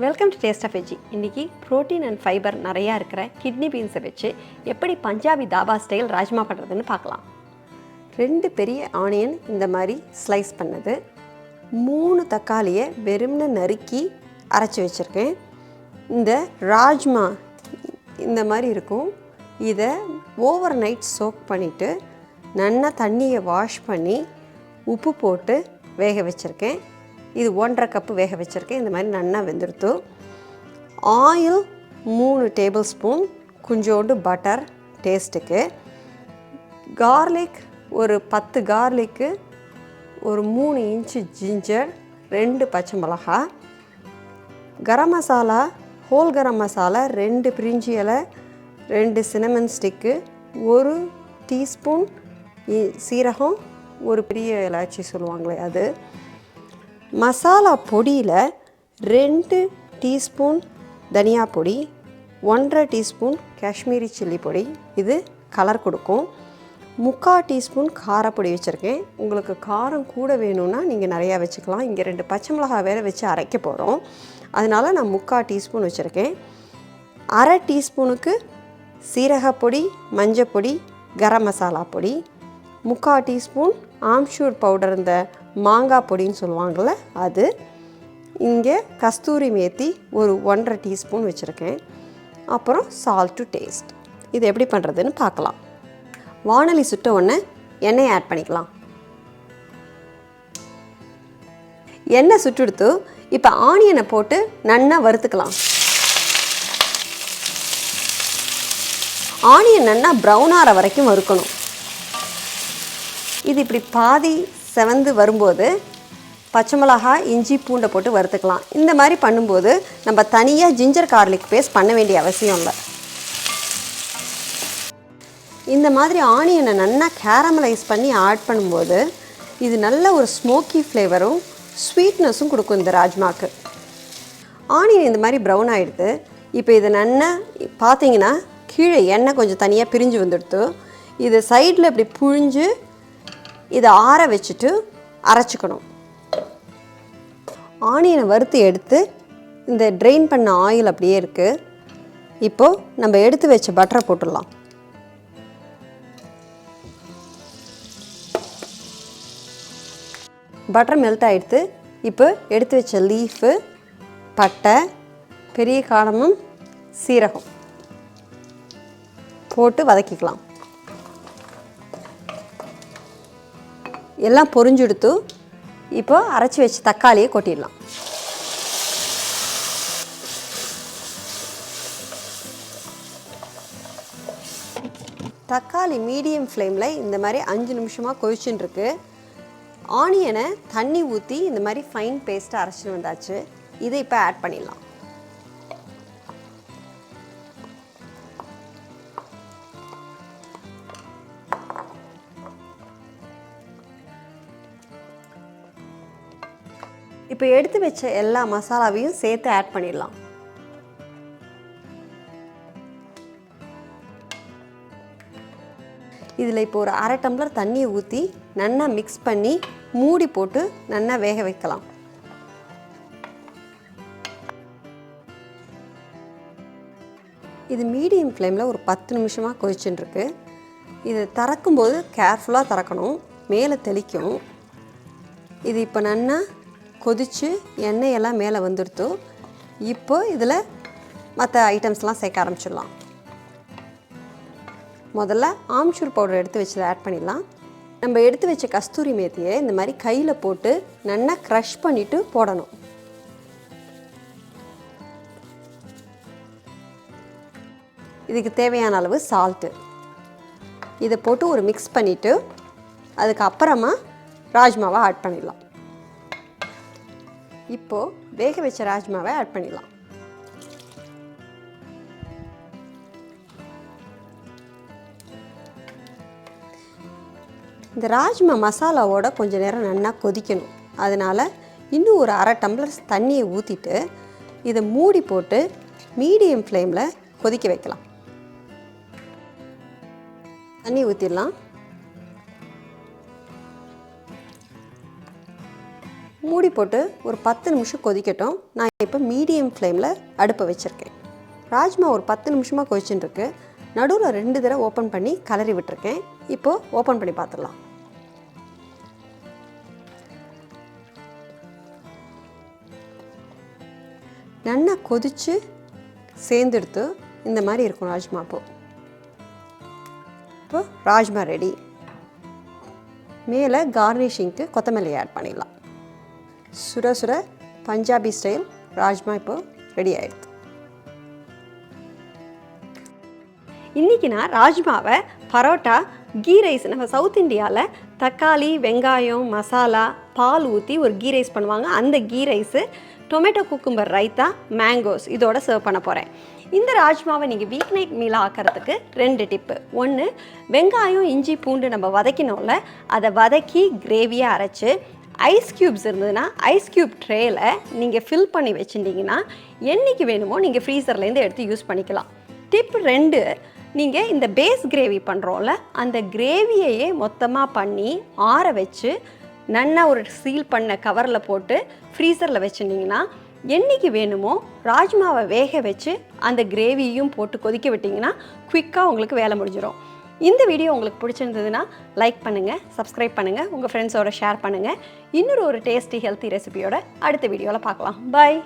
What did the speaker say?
Welcome to taste of veggie. இன்றைக்கி protein and fibre நிறையா இருக்கிற கிட்னி பீன்ஸை வச்சு எப்படி பஞ்சாபி தாபா ஸ்டைல் ராஜ்மா பண்ணுறதுன்னு பார்க்கலாம். 2 பெரிய ஆனியன் இந்த மாதிரி ஸ்லைஸ் பண்ணது, 3 தக்காளியை வெறும்னு நறுக்கி அரைச்சி வச்சுருக்கேன். இந்த ராஜ்மா இந்த மாதிரி இருக்கும். இதை ஓவர் நைட் சோக் பண்ணிவிட்டு நல்லா தண்ணியை வாஷ் பண்ணி உப்பு போட்டு வேக வச்சுருக்கேன். இது 1.5 கப்பு வேக வச்சுருக்கேன். இந்த மாதிரி நல்லா வெந்துடுத்து. ஆயில் 3 டேபிள் ஸ்பூன், கொஞ்சோண்டு பட்டர் டேஸ்ட்டுக்கு, கார்லிக் ஒரு 10 கார்லிக்கு, ஒரு 3 இன்ச்சு ஜிஞ்சர், 2 பச்சை மிளகா, கரம் மசாலா, ஹோல் கரம் மசாலா 2 பிரிஞ்சி இலை, 2 சினமன் ஸ்டிக்கு, 1 டீஸ்பூன் சீரகம், ஒரு பெரிய இலாச்சி சொல்லுவாங்களே அது, மசாலா பொடியில் 2 டீஸ்பூன் தனியா பொடி, 1.5 டீஸ்பூன் காஷ்மீரி சில்லி பொடி, இது கலர் கொடுக்கும், 3/4 டீஸ்பூன் காரப்பொடி வச்சுருக்கேன். உங்களுக்கு காரம் கூட வேணும்னா நீங்கள் நிறையா வச்சுக்கலாம். இங்கே 2 பச்சை மிளகாய் வேறு வச்சு அரைக்க போகிறோம், அதனால் நான் 3/4 டீஸ்பூன் வச்சுருக்கேன். 1/2 டீஸ்பூனுக்கு சீரகப்பொடி, மஞ்சப்பொடி, கரம் மசாலா பொடி, 3/4 டீஸ்பூன் ஆம்ச்சூர் பவுடர், இந்த மாங்காய் பொடின்னு சொல்லுவாங்கள்ல அது, இங்கே கஸ்தூரி மேத்தி ஒரு 1.5 டீஸ்பூன் வச்சுருக்கேன். அப்புறம் சால்ட் டு டேஸ்ட். இது எப்படி பண்ணுறதுன்னு பார்க்கலாம். வாணலி சுட்ட உடனே எண்ணெயை ஆட் பண்ணிக்கலாம். எண்ணெய் சுட்டுடுத்து இப்போ ஆனியனை போட்டு நல்லா வறுத்துக்கலாம். ஆனியன் நல்லா ப்ரௌன் ஆகிற வரைக்கும் வறுக்கணும். இது இப்படி பாதி செவந்து வரும்போது பச்சை மிளகாய், இஞ்சி, பூண்டை போட்டு வறுத்துக்கலாம். இந்த மாதிரி பண்ணும்போது நம்ம தனியாக ஜிஞ்சர் கார்லிக் பேஸ்ட் பண்ண வேண்டிய அவசியம் இல்லை. இந்த மாதிரி ஆனியனை நல்லா கேரமலைஸ் பண்ணி ஆட் பண்ணும்போது இது நல்ல ஒரு ஸ்மோக்கி ஃப்ளேவரும் ஸ்வீட்னஸும் கொடுக்கும் இந்த ராஜ்மாக்கு. ஆனியன் இந்த மாதிரி ப்ரௌன் ஆகிடுது. இப்போ இதை நல்லா பார்த்தீங்கன்னா கீழே எண்ணெய் கொஞ்சம் தனியாக பிரிஞ்சு வந்துடுத்து. இது சைடில் இப்படி புழிஞ்சு இதை ஆற வச்சுட்டு அரைச்சிக்கணும். ஆனியனை வறுத்து எடுத்து இந்த ட்ரெயின் பண்ண ஆயில் அப்படியே இருக்குது. இப்போது நம்ம எடுத்து வச்ச பட்டரை போட்டுடலாம். பட்டர் மெல்ட் ஆகிடுத்து. இப்போ எடுத்து வச்ச லீஃபு, பட்டை, பெரிய காரமும் சீரகம் போட்டு வதக்கிக்கலாம். எல்லாம் பொரிஞ்செடுத்து இப்போ அரைச்சி வச்சு தக்காளியை கொட்டிடலாம். தக்காளி மீடியம் ஃப்ளேமில் இந்த மாதிரி 5 நிமிஷமாக கொதிச்சுன்னு இருக்கு. ஆனியனை தண்ணி ஊற்றி இந்த மாதிரி ஃபைன் பேஸ்ட்டாக அரைச்சிட்டு வந்தாச்சு. இதை இப்போ ஆட் பண்ணிடலாம். இப்போ எடுத்து வச்ச எல்லா மசாலாவையும் சேர்த்து ஆட் பண்ணிடலாம். இதில் இப்போ ஒரு 1/2 டம்ளர் தண்ணியை ஊற்றி நல்லா மிக்ஸ் பண்ணி மூடி போட்டு நல்லா வேக வைக்கலாம். இது மீடியம் ஃப்ளேமில் ஒரு 10 நிமிஷமாக கொதிச்சுன்னு இருக்கு. இது திறக்கும்போது கேர்ஃபுல்லாக திறக்கணும், மேலே தெளிக்கும். இது இப்போ நல்லா கொதித்து எண்ணெயெல்லாம் மேலே வந்துடுத்து. இப்போ இதில் மற்ற ஐட்டம்ஸ்லாம் சேர்க்க ஆரம்பிச்சிடலாம். முதல்ல ஆம்ச்சூர் பவுடர் எடுத்து வச்சதை ஆட் பண்ணிடலாம். நம்ம எடுத்து வச்ச கஸ்தூரி மேத்தியை இந்த மாதிரி கையில் போட்டு நல்லா க்ரஷ் பண்ணிவிட்டு போடணும். இதுக்கு தேவையான அளவு சால்ட்டு இதை போட்டு ஒரு மிக்ஸ் பண்ணிவிட்டு அதுக்கப்புறமா ராஜ்மாவை ஆட் பண்ணிடலாம். இப்போது வேக வச்ச ராஜ்மாவை ஆட் பண்ணிடலாம். இந்த ராஜ்மா மசாலாவோட கொஞ்சம் நேரம் நல்லா கொதிக்கணும். அதனால் இன்னும் ஒரு 1/2 டம்ளர் தண்ணியை ஊற்றிட்டு இதை மூடி போட்டு மீடியம் ஃப்ளேமில் கொதிக்க வைக்கலாம். தண்ணி ஊற்றிடலாம். மூடி போட்டு ஒரு 10 நிமிஷம் கொதிக்கட்டும். நான் இப்போ மீடியம் ஃப்ளேமில் அடுப்பை வச்சுருக்கேன். ராஜ்மா ஒரு 10 நிமிஷமாக கொதிச்சுட்டு இருக்கு. நடுவில் 2 தடவை ஓப்பன் பண்ணி கலரி விட்டுருக்கேன். இப்போது ஓப்பன் பண்ணி பார்த்துடலாம். நல்லா கொதித்து சேர்ந்தெடுத்து இந்த மாதிரி இருக்கும் ராஜ்மா. இப்போ ராஜ்மா ரெடி. மேலே கார்னிஷிங்க்கு கொத்தமல்லி ஆட் பண்ணிடலாம். சுட சுட பஞ்சாபி ஸ்டைல் ராஜ்மா இப்போ ரெடி ஆகிடுது. இன்றைக்கி நான் ராஜ்மாவை பரோட்டா, கீ ரைஸ், நம்ம சவுத் இந்தியாவில் தக்காளி, வெங்காயம், மசாலா, பால் ஊற்றி ஒரு கீ ரைஸ் பண்ணுவாங்க. அந்த ghee rice, tomato cucumber raita, mangoes இதோட சர்வ் பண்ண போகிறேன். இந்த ராஜ்மாவை நீங்கள் வீக் நைட் மீலாக ஆக்கிறதுக்கு 2 டிப்பு. 1, வெங்காயம், இஞ்சி, பூண்டு நம்ம வதக்கினோம்ல, அதை வதக்கி கிரேவியாக அரைச்சி ஐஸ் க்யூப்ஸ் இருந்ததுன்னா ஐஸ் க்யூப் ட்ரேயில் நீங்கள் ஃபில் பண்ணி வச்சுட்டிங்கன்னா என்றைக்கு வேணுமோ நீங்கள் ஃப்ரீசர்லேருந்து எடுத்து யூஸ் பண்ணிக்கலாம். டிப் 2, நீங்கள் இந்த பேஸ் கிரேவி பண்ணுறோம்ல, அந்த கிரேவியையே மொத்தமாக பண்ணி ஆற வச்சு நல்லா ஒரு சீல் பண்ண கவரில் போட்டு ஃப்ரீசரில் வச்சுட்டிங்கன்னா என்றைக்கு வேணுமோ ராஜ்மாவை வேக வச்சு அந்த கிரேவியும் போட்டு கொதிக்க விட்டிங்கன்னா குயிக்காக உங்களுக்கு வேலை முடிஞ்சிடும். இந்த வீடியோ உங்களுக்கு பிடிச்சிருந்ததுன்னா லைக் பண்ணுங்கள், சப்ஸ்கிரைப் பண்ணுங்கள், உங்கள் ஃப்ரெண்ட்ஸோட ஷேர் பண்ணுங்கள். இன்னொரு டேஸ்டி ஹெல்த்தி ரெசிபியோட அடுத்த வீடியோவில் பார்க்கலாம். பாய்.